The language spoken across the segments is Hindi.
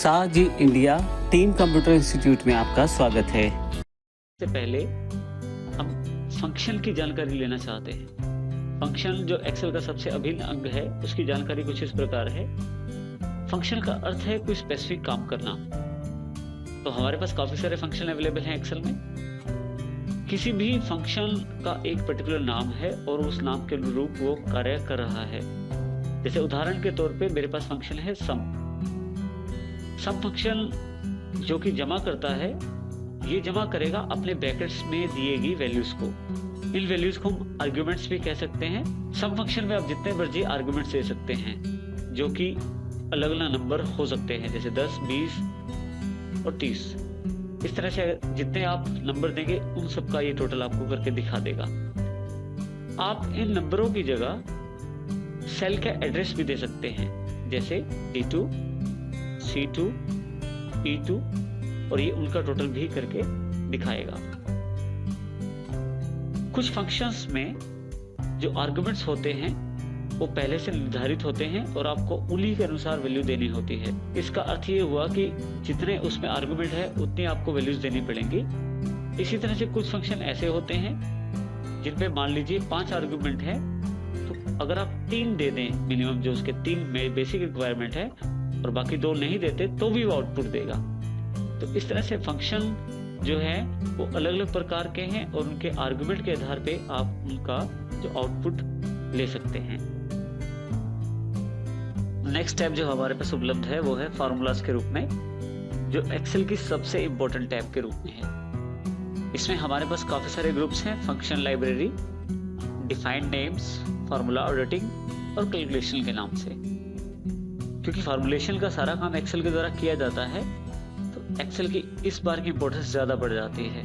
साजी इंडिया टीम कंप्यूटर इंस्टीट्यूट में आपका स्वागत है। से पहले हम फंक्शन की जानकारी लेना चाहते हैं। फंक्शन जो एक्सेल का सबसे अभिन्न अंग है, उसकी जानकारी कुछ इस प्रकार है। फंक्शन का अर्थ है कोई स्पेसिफिक काम करना। तो हमारे पास काफी सारे फंक्शन अवेलेबल हैं एक्सेल में। किसी भी फंक्शन का एक पर्टिकुलर नाम है और उस नाम के अनुरूप वो कार्य कर रहा है। जैसे उदाहरण के तौर पे मेरे पास फंक्शन है सम फंक्शन जो कि जमा करता है, ये जमा करेगा अपने ब्रैकेट्स में दिए गई वैल्यूज को। इन वैल्यूज को हम आर्ग्यूमेंट्स भी कह सकते हैं। सम फंक्शन में आप जितने मर्जी आर्ग्यूमेंट्स दे सकते हैं, जो कि अलग अलग नंबर हो सकते हैं, जैसे 10, 20 और 30। इस तरह से जितने आप नंबर देंगे उन सब का ये टोटल आपको करके दिखा देगा। आप इन नंबरों की जगह सेल का एड्रेस भी दे सकते हैं, जैसे D2, C2, E2, और ये उनका टोटल भी करके दिखाएगा। कुछ फंक्शंस में जो आर्गुमेंट्स होते हैं वो पहले से निर्धारित होते हैं और आपको उन्हीं के अनुसार वैल्यू देनी होती है। इसका अर्थ ये हुआ कि जितने उसमें आर्गुमेंट है उतनी आपको वैल्यूज देनी पड़ेंगी। इसी तरह से कुछ फंक्शन ऐसे होते हैं जिनपे मान लीजिए 5 आर्गुमेंट है, तो अगर आप 3 दे दें मिनिमम, जो उसके 3 में बेसिक रिक्वायरमेंट है, और बाकी 2 नहीं देते तो भी वो आउटपुट देगा। तो इस तरह से फंक्शन जो है वो अलग अलग प्रकार के हैं और उनके आर्गुमेंट के आधार पे आप उनका जो आउटपुट ले सकते हैं। नेक्स्ट टैब जो हमारे पास उपलब्ध है वो है फार्मूलाज के रूप में, जो एक्सेल की सबसे इंपॉर्टेंट टैब के रूप में है। इसमें हमारे पास काफी सारे ग्रुप्स हैं: function library, defined names, formula auditing और कैलकुलेशन के नाम से। क्योंकि फार्मूलेशन का सारा काम एक्सेल के द्वारा किया जाता है, तो एक्सेल की इस बार की इंपॉर्टेंस ज्यादा बढ़ जाती है।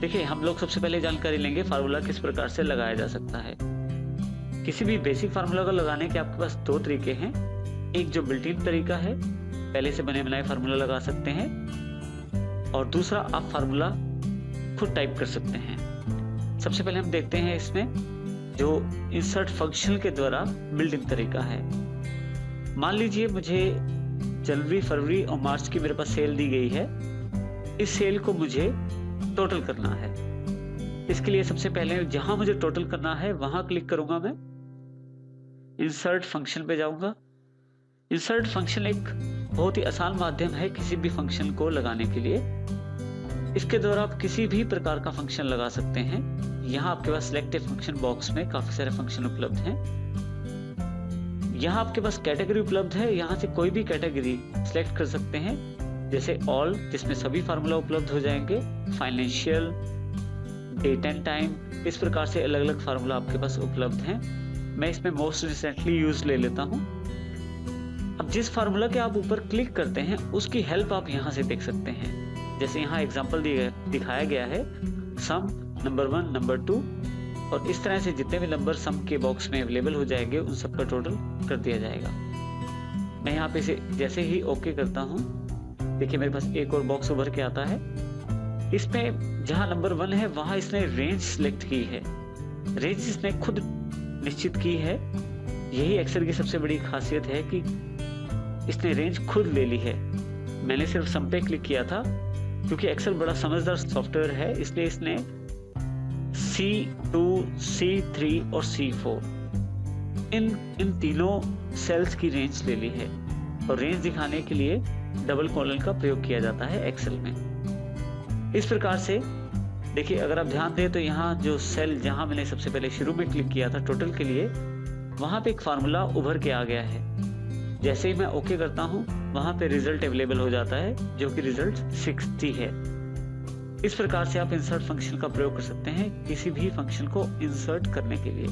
देखिए, हम लोग सबसे पहले जानकारी लेंगे फार्मूला किस प्रकार से लगाया जा सकता है। किसी भी बेसिक फार्मूला को लगाने के आपके पास 2 तरीके हैं। एक जो बिल्ट इन तरीका है, पहले से बने बनाए फार्मूला लगा सकते हैं, और दूसरा आप फार्मूला खुद टाइप कर सकते हैं। सबसे पहले हम देखते हैं इसमें जो इंसर्ट फंक्शन के द्वारा बिल्ट इन तरीका है। मान लीजिए मुझे जनवरी, फरवरी और मार्च की मेरे पास सेल दी गई है। इस सेल को मुझे टोटल करना है। इसके लिए सबसे पहले जहां मुझे टोटल करना है वहां क्लिक करूंगा। मैं इंसर्ट फंक्शन पे जाऊंगा। इंसर्ट फंक्शन एक बहुत ही आसान माध्यम है किसी भी फंक्शन को लगाने के लिए। इसके द्वारा आप किसी भी प्रकार का फंक्शन लगा सकते हैं। यहाँ आपके पास सिलेक्टिव फंक्शन बॉक्स में काफी सारे फंक्शन उपलब्ध हैं। यहाँ आपके पास कैटेगरी उपलब्ध है, यहाँ से कोई भी कैटेगरी सिलेक्ट कर सकते हैं, जैसे ऑल, जिसमें सभी फार्मूला उपलब्ध हो जाएंगे, फाइनेंशियल, डेट एंड टाइम, इस प्रकार से अलग अलग फार्मूला आपके पास उपलब्ध हैं। मैं इसमें मोस्ट रिसेंटली यूज ले लेता हूँ। अब जिस फार्मूला के आप ऊपर क्लिक करते हैं उसकी हेल्प आप यहाँ से देख सकते हैं। जैसे यहाँ एग्जाम्पल दिखाया गया है, सम नंबर 1, नंबर 2, और इस तरह से जितने भी नंबर सम के बॉक्स में अवेलेबल हो जाएंगे उन सबका टोटल कर दिया जाएगा। मैं यहाँ पे से जैसे ही ओके करता हूँ, देखिए मेरे पास एक और बॉक्स उभर के आता है। इसमें जहाँ नंबर 1 है वहां इसने रेंज सिलेक्ट की है। रेंज इसने खुद निश्चित की है। यही एक्सेल की सबसे बड़ी खासियत है कि इसने रेंज खुद ले ली है। मैंने सिर्फ सम पे क्लिक किया था, क्योंकि एक्सेल बड़ा समझदार सॉफ्टवेयर है, इसलिए इसने C2, C3 और C4 इन तीनों सेल्स की रेंज ले ली है। और रेंज दिखाने के लिए डबल कॉलन का प्रयोग किया जाता है एक्सेल में। इस प्रकार से देखिए, अगर आप ध्यान दें तो यहाँ जो सेल जहां मैंने सबसे पहले शुरू में क्लिक किया था टोटल के लिए, वहां पे एक फार्मूला उभर के आ गया है। जैसे ही मैं ओके करता हूँ वहां पे रिजल्ट अवेलेबल हो जाता है, जो कि रिजल्ट 60 है। इस प्रकार से आप इंसर्ट फंक्शन का प्रयोग कर सकते हैं किसी भी फंक्शन को इंसर्ट करने के लिए।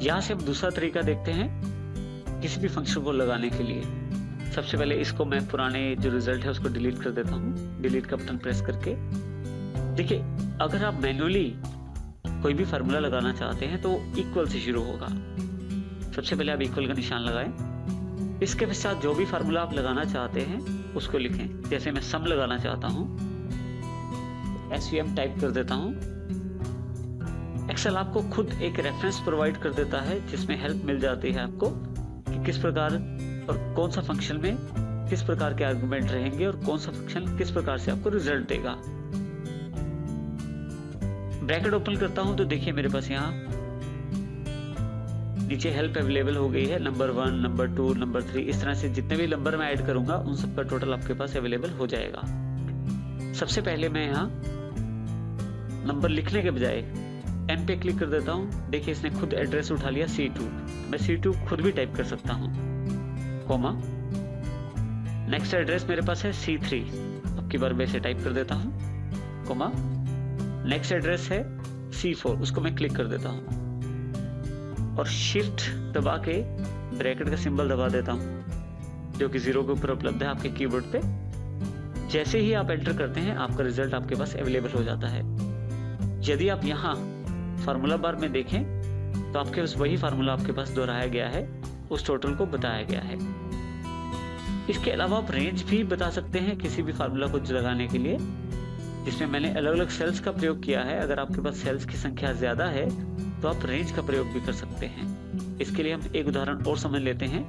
यहां से हम दूसरा तरीका देखते हैं किसी भी फंक्शन को लगाने के लिए। सबसे पहले इसको मैं पुराने जो रिजल्ट है उसको डिलीट कर देता हूं, डिलीट का बटन प्रेस करके। देखिए, अगर आप मैन्युअली कोई भी फार्मूला लगाना चाहते हैं तो इक्वल से शुरू होगा। सबसे पहले आप इक्वल का निशान लगाएं। इसके पश्चात जो भी फार्मूला आप लगाना चाहते हैं उसको लिखें। जैसे मैं सम लगाना चाहता हूं, SVM टाइप कर देता हूं। एक्सेल आपको खुद एक रेफरेंस प्रोवाइड कर देता है जिसमें हेल्प मिल जाती है आपको कि किस प्रकार और कौन सा फंक्शन में किस प्रकार के आर्गुमेंट रहेंगे और कौन सा फंक्शन किस प्रकार से आपको रिजल्ट देगा। ब्रैकेट ओपन करता हूं तो देखिए मेरे पास यहाँ नीचे हेल्प अवेलेबल हो गई है, नंबर 1, नंबर 2, नंबर 3, इस तरह से जितने भी नंबर मैं ऐड करूंगा उन सबका टोटल आपके पास अवेलेबल हो जाएगा। सबसे पहले मैं यहाँ नंबर लिखने के बजाय एन पे क्लिक कर देता हूँ। देखिए इसने खुद एड्रेस उठा लिया C2, मैं C2 खुद भी टाइप कर सकता हूँ, कोमा। नेक्स्ट एड्रेस मेरे पास है C3, अब की बार मैं इसे टाइप कर देता हूँ, कोमा। नेक्स्ट एड्रेस है C4, उसको मैं क्लिक कर देता हूँ और शिफ्ट दबा के ब्रैकेट का सिंबल दबा देता हूँ जो कि 0 के ऊपर उपलब्ध है आपके कीबोर्ड पे। जैसे ही आप एंटर करते हैं आपका रिजल्ट आपके पास अवेलेबल हो जाता है। यदि आप यहाँ फार्मूला बार में देखें तो आपके पास वही फार्मूला आपके पास दोहराया गया है, उस टोटल को बताया गया है। इसके अलावा आप रेंज भी बता सकते हैं किसी भी फार्मूला को लगाने के लिए, जिसमें मैंने अलग अलग सेल्स का प्रयोग किया है। अगर आपके पास सेल्स की संख्या ज्यादा है तो आप रेंज का प्रयोग भी कर सकते हैं। इसके लिए हम एक उदाहरण और समझ लेते हैं।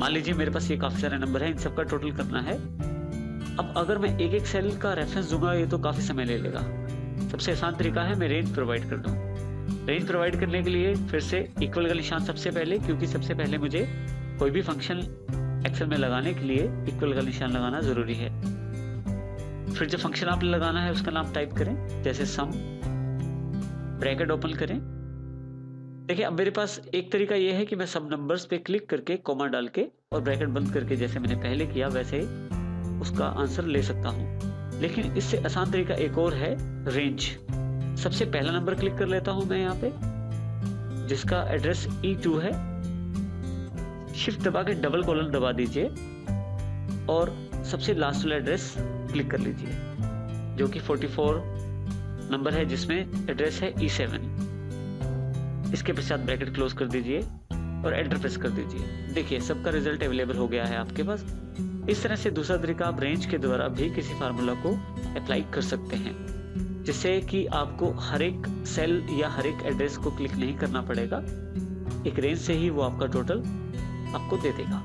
मान लीजिए मेरे पास ये काफी सारे नंबर हैं, इन सबका टोटल करना है। अब अगर मैं एक एक सेल का रेफरेंस दूंगा ये तो काफी समय ले लेगा। सबसे आसान तरीका है मैं रेंज प्रोवाइड कर दूं। रेंज प्रोवाइड करने के लिए फिर से इक्वल का निशान सबसे पहले, क्योंकि सबसे पहले मुझे कोई भी फंक्शन एक्सेल में लगाने के लिए इक्वल का निशान लगाना जरूरी है। फिर जो फंक्शन आप लगाना है उसका नाम टाइप करें, जैसे सम, ब्रैकेट ओपन करें। देखिए अब मेरे पास एक तरीका यह है कि मैं सब नंबर्स पे क्लिक करके कोमा डाल के और ब्रैकेट बंद करके जैसे मैंने पहले किया वैसे उसका आंसर ले सकता हूं। लेकिन इससे आसान तरीका एक और है, रेंज। सबसे पहला नंबर क्लिक कर लेता हूं मैं यहाँ पे, जिसका एड्रेस E2 है। शिफ्ट दबा के डबल कॉलन दबा दीजिए और सबसे लास्ट वाला एड्रेस क्लिक कर लीजिए, जो कि 44 नंबर है, जिसमें एड्रेस है E7। इसके पश्चात ब्रैकेट क्लोज कर दीजिए और एंटर प्रेस कर दीजिए। देखिए सबका रिजल्ट अवेलेबल हो गया है आपके पास। इस तरह से दूसरा तरीका आप रेंज के द्वारा भी किसी फार्मूला को अप्लाई कर सकते हैं, जिससे कि आपको हर एक सेल या हर एक एड्रेस को क्लिक नहीं करना पड़ेगा। एक रेंज से ही वो आपका टोटल आपको दे देगा।